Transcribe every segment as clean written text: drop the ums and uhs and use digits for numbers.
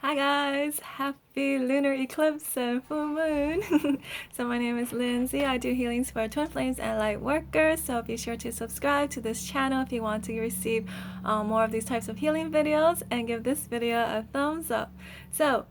Hi guys, happy lunar eclipse and full moon. So my name is Lindsay. I do healings for twin flames and light workers. So be sure to subscribe to this channel if you want to receive more of these types of healing videos, and give this video a thumbs up. So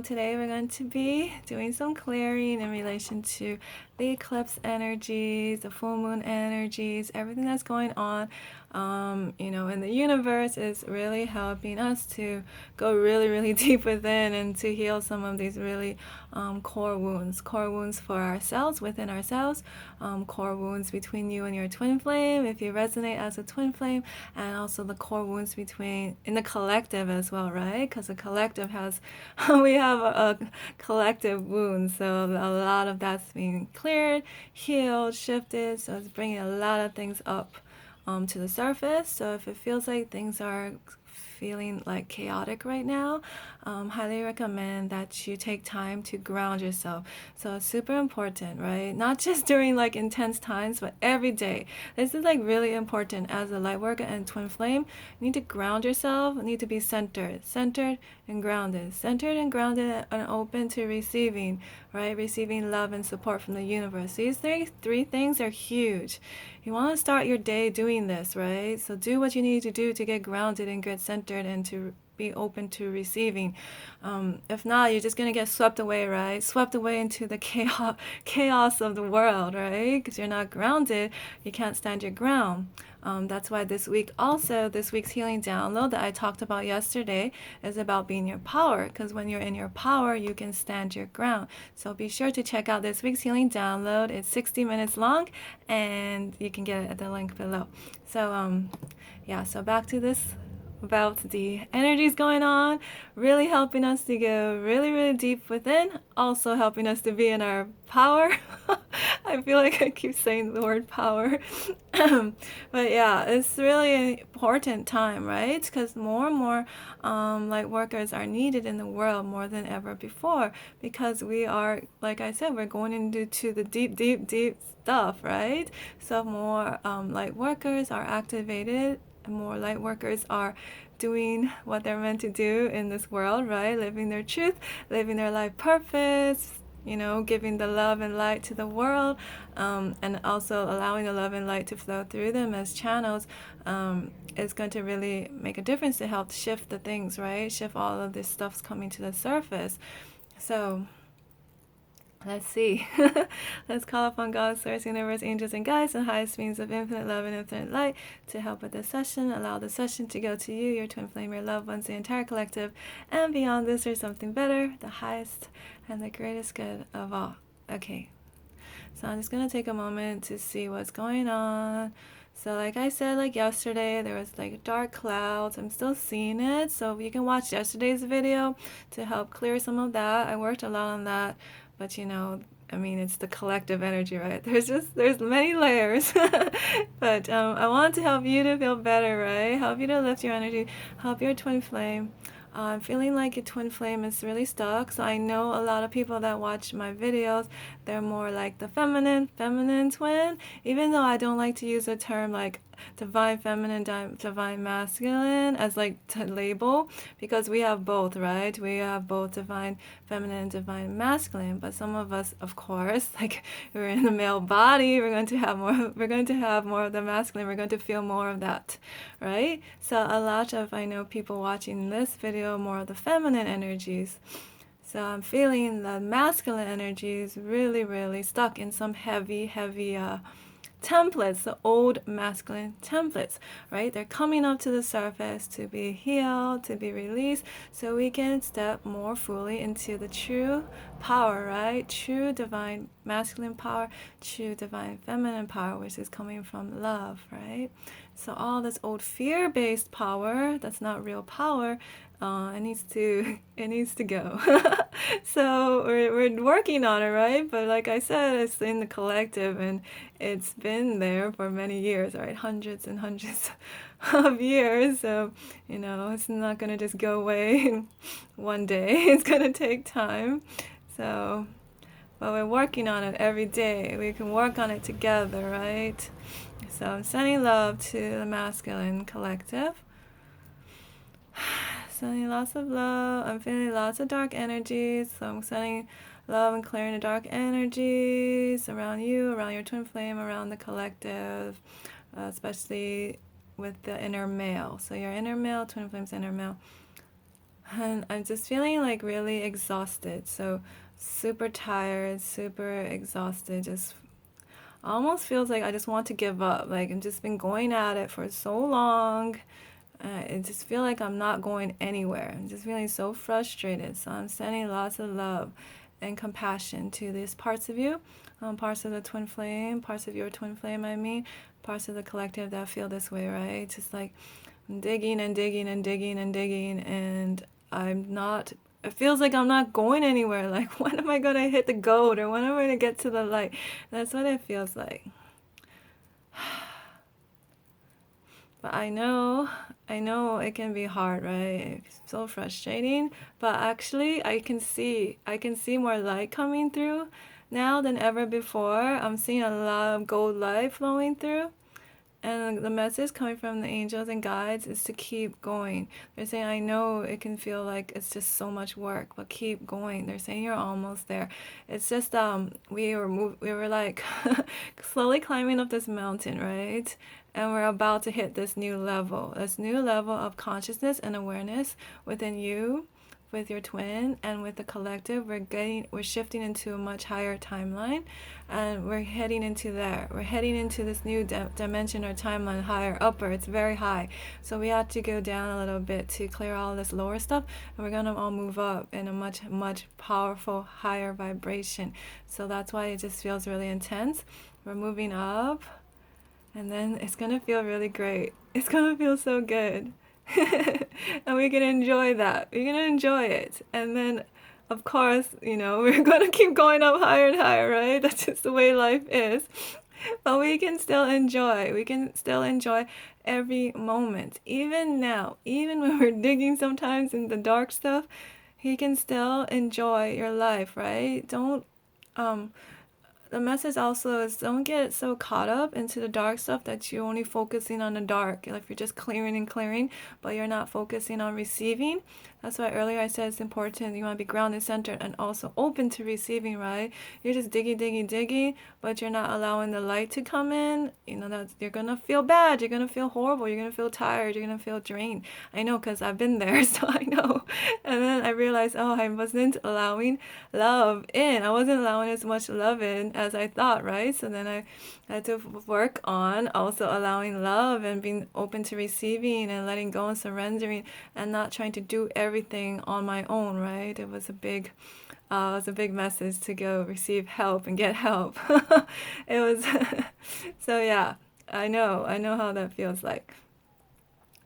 today we're going to be doing some clearing in relation to the eclipse energies, the full moon energies, everything that's going on in the universe is really helping us to go really, really deep within and to heal some of these really core wounds for ourselves, within ourselves, core wounds between you and your twin flame, if you resonate as a twin flame, and also the core wounds between in the collective as well, right? Because the collective has, we have a collective wound, so a lot of that's being cleared, healed, shifted, so it's bringing a lot of things up to the surface. So if it feels like things are feeling like chaotic right now, highly recommend that you take time to ground yourself. So it's super important, right? Not just during like intense times, but every day. This is like really important as a light worker and twin flame. You need to ground yourself. You need to be centered and grounded, and open to receiving, right? Receiving love and support from the universe. These three things are huge. You want to start your day doing this, right? So do what you need to do to get grounded and get centered and to be open to receiving. If not, you're just going to get swept away, right? Swept away into the chaos of the world, right? Because you're not grounded, you can't stand your ground. That's why this week's healing download that I talked about yesterday is about being your power. Because when you're in your power, you can stand your ground. So be sure to check out this week's healing download. It's 60 minutes long, and you can get it at the link below. So, so back to this about the energies going on, really helping us to go really, really deep within, also helping us to be in our power. I feel like I keep saying the word power. But yeah, it's really an important time, right? Because more and more light workers are needed in the world more than ever before, because we are, like I said, we're going into the deep, deep, deep stuff, right? So more light workers are activated, more light workers are doing what they're meant to do in this world, right? Living their truth, living their life purpose, giving the love and light to the world, and also allowing the love and light to flow through them as channels, is going to really make a difference to help shift the things, right? Shift all of this stuff's coming to the surface. So let's see. Let's call upon God, Source, Universe, angels, and guides, and highest beings of infinite love and infinite light to help with this session. Allow the session to go to you, your twin flame, your loved ones, the entire collective, and beyond this, there's something better, the highest and the greatest good of all. Okay, so I'm just going to take a moment to see what's going on. So like I said, like yesterday, there was like dark clouds. I'm still seeing it. So you can watch yesterday's video to help clear some of that. I worked a lot on that. But it's the collective energy, right? There's many layers. But I want to help you to feel better, right? Help you to lift your energy, help your twin flame. I'm feeling like your twin flame is really stuck. So I know a lot of people that watch my videos, they're more like the feminine twin. Even though I don't like to use the term like divine feminine, divine masculine as like to label, because we have both, right? We have both divine feminine, divine masculine. But some of us, of course, like we're in the male body, we're going to have more of the masculine. We're going to feel more of that, right? So a lot of, I know, people watching this video, more of the feminine energies. So I'm feeling the masculine energies really, really stuck in some heavy templates, the old masculine templates, right? They're coming up to the surface to be healed, to be released, so we can step more fully into the true power, right? True divine masculine power, true divine feminine power, which is coming from love, right? So all this old fear-based power, that's not real power, it needs to go. So we're working on it, right? But like I said, it's in the collective, and it's been there for many years, right? Hundreds and hundreds of years. So it's not gonna just go away in one day. It's gonna take time. So, but we're working on it every day. We can work on it together, right? So I'm sending love to the masculine collective. Sending lots of love. I'm feeling lots of dark energies. So I'm sending love and clearing the dark energies around you, around your twin flame, around the collective, especially with the inner male. So your inner male, twin flame's inner male. And I'm just feeling like really exhausted. So super tired, super exhausted. Just almost feels like I just want to give up. Like I've just been going at it for so long. I just feel like I'm not going anywhere. I'm just feeling so frustrated. So I'm sending lots of love and compassion to these parts of you, parts of the twin flame, parts of your twin flame, I mean, parts of the collective that feel this way, right? Just like digging and digging and digging and digging, and I'm not, it feels like I'm not going anywhere. Like, when am I going to hit the gold, or when am I going to get to the light? That's what it feels like. But I know it can be hard, right? It's so frustrating. But actually, I can see more light coming through now than ever before. I'm seeing a lot of gold light flowing through. And the message coming from the angels and guides is to keep going. They're saying, I know it can feel like it's just so much work, but keep going. They're saying you're almost there. It's just we were like slowly climbing up this mountain, right? And we're about to hit this new level of consciousness and awareness within you, with your twin, and with the collective. We're shifting into a much higher timeline, and we're heading into there. We're heading into this new dimension or timeline, higher, upper. It's very high. So we have to go down a little bit to clear all this lower stuff, and we're gonna all move up in a much, much powerful, higher vibration. So that's why it just feels really intense. We're moving up, and then it's gonna feel really great. It's gonna feel so good. And we can enjoy that. We're gonna enjoy it. And then, of course, we're gonna keep going up higher and higher, right? That's just the way life is. But we can still enjoy. We can still enjoy every moment. Even now, even when we're digging sometimes in the dark stuff, you can still enjoy your life, right? Don't the message also is, don't get so caught up into the dark stuff that you're only focusing on the dark. Like, if you're just clearing and clearing, but you're not focusing on receiving. That's why earlier I said it's important. You want to be grounded, centered, and also open to receiving, right? You're just digging, digging, digging, but you're not allowing the light to come in. That you're going to feel bad. You're going to feel horrible. You're going to feel tired. You're going to feel drained. I know, because I've been there, so I know. And then I realized, I wasn't allowing love in. I wasn't allowing as much love in as I thought, right? So then I had to work on also allowing love and being open to receiving and letting go and surrendering, and not trying to do everything on my own, right? It was a big message to go receive help and get help. It was so yeah, I know how that feels like.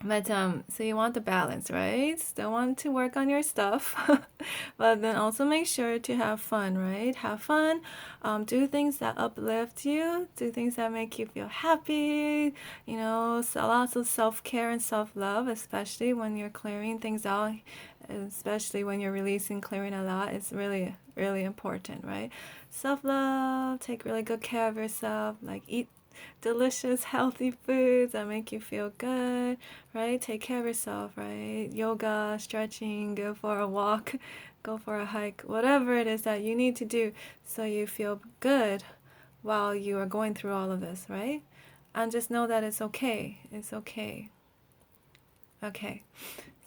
But so you want the balance, right? Still want to work on your stuff, but then also make sure to have fun, right? Have fun, do things that uplift you, do things that make you feel happy, so lots of self-care and self-love, especially when you're clearing things out, especially when you're releasing, clearing a lot. It's really, really important, right? Self-love, take really good care of yourself, like eat delicious, healthy foods that make you feel good, right? Take care of yourself, right? Yoga, stretching, go for a walk, go for a hike, whatever it is that you need to do so you feel good while you are going through all of this, right? And just know that it's okay. It's okay. Okay.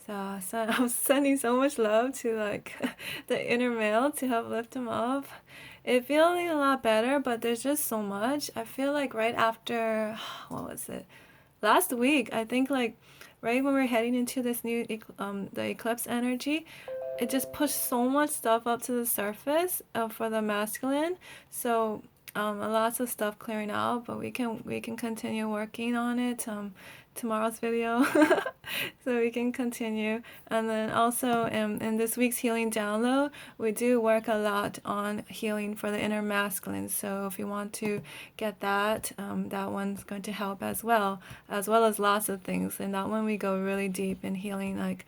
So I'm sending so much love to the inner male to help lift him up. It feeling a lot better, but there's just so much. I feel like right after, what was it? Last week, I think right when we're heading into this new the eclipse energy, it just pushed so much stuff up to the surface for the masculine. So lots of stuff clearing out, but we can continue working on it. Tomorrow's video so we can continue. And then also in this week's healing download, we do work a lot on healing for the inner masculine. So if you want to get that, that one's going to help as well as lots of things. And that one we go really deep in healing, like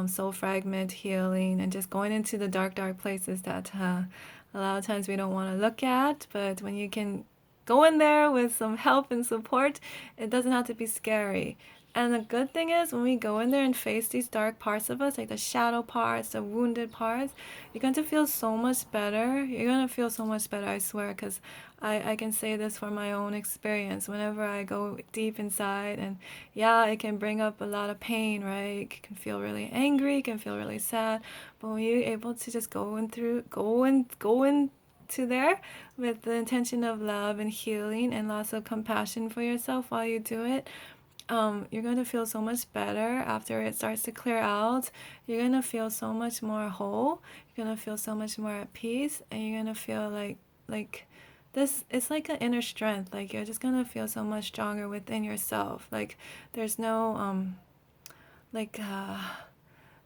soul fragment healing, and just going into the dark places that a lot of times we don't want to look at. But when you can go in there with some help and support, it doesn't have to be scary. And the good thing is when we go in there and face these dark parts of us, like the shadow parts, the wounded parts, you're going to feel so much better. You're going to feel so much better, I swear, because I can say this from my own experience. Whenever I go deep inside, and yeah, it can bring up a lot of pain, right? You can feel really angry, you can feel really sad. But when you're able to just go in to there with the intention of love and healing and lots of compassion for yourself while you do it, you're going to feel so much better after it starts to clear out. You're going to feel so much more whole. You're going to feel so much more at peace, and you're going to feel like this, it's like an inner strength. Like you're just going to feel so much stronger within yourself. Like there's no like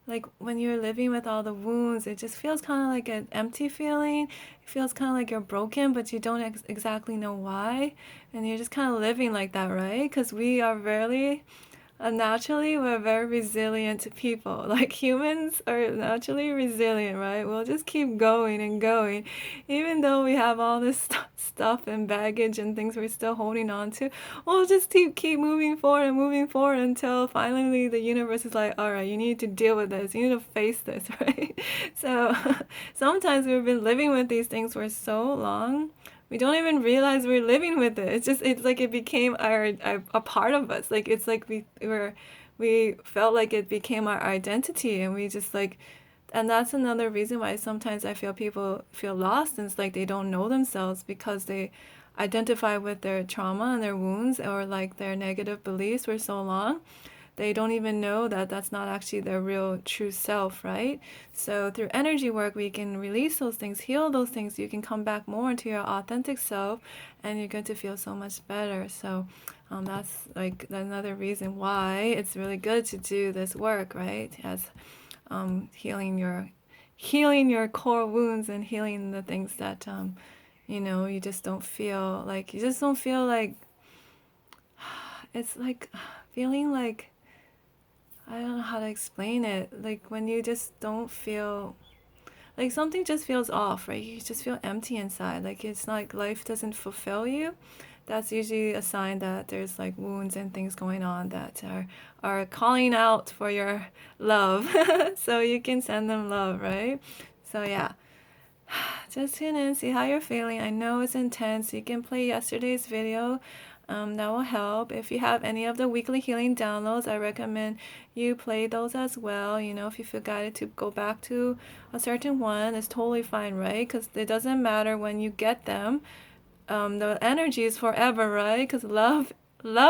like when you're living with all the wounds, it just feels kind of like an empty feeling. It feels kind of like you're broken, but you don't exactly know why. And you're just kind of living like that, right? Because we are really naturally, we're very resilient people. Like humans are naturally resilient, right? We'll just keep going and going. Even though we have all this stuff and baggage and things we're still holding on to, we'll just keep moving forward and moving forward until finally the universe is like, all right, you need to deal with this. You need to face this, right? So sometimes we've been living with these things for so long, we don't even realize we're living with it. It's like it became a part of us. Like it's like we felt like it became our identity, and we just like, and that's another reason why sometimes I feel people feel lost, and it's like they don't know themselves because they identify with their trauma and their wounds or like their negative beliefs for so long. They don't even know that that's not actually their real true self, right? So through energy work, we can release those things, heal those things. You can come back more into your authentic self, and you're going to feel so much better. So that's like another reason why it's really good to do this work, right? As healing your core wounds and healing the things that you just don't feel like, it's like feeling like, I don't know how to explain it. Like when you just don't feel like something just feels off, right? You just feel empty inside. Like it's like life doesn't fulfill you. That's usually a sign that there's like wounds and things going on that are calling out for your love. So you can send them love, right? So yeah, just tune in, see how you're feeling. I know it's intense. You can play yesterday's video. That will help. If you have any of the weekly healing downloads, I recommend you play those as well. You know, if you feel guided to go back to a certain one, it's totally fine, right? Because it doesn't matter when you get them. The energy is forever, right? Because love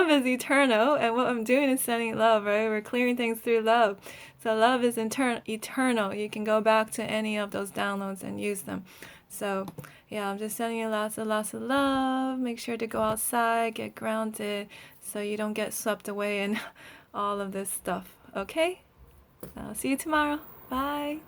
is eternal, and what I'm doing is sending love, right? We're clearing things through love. So love is eternal. You can go back to any of those downloads and use them. So yeah, I'm just sending you lots of love. Make sure to go outside, get grounded, so you don't get swept away in all of this stuff. Okay? I'll see you tomorrow. Bye.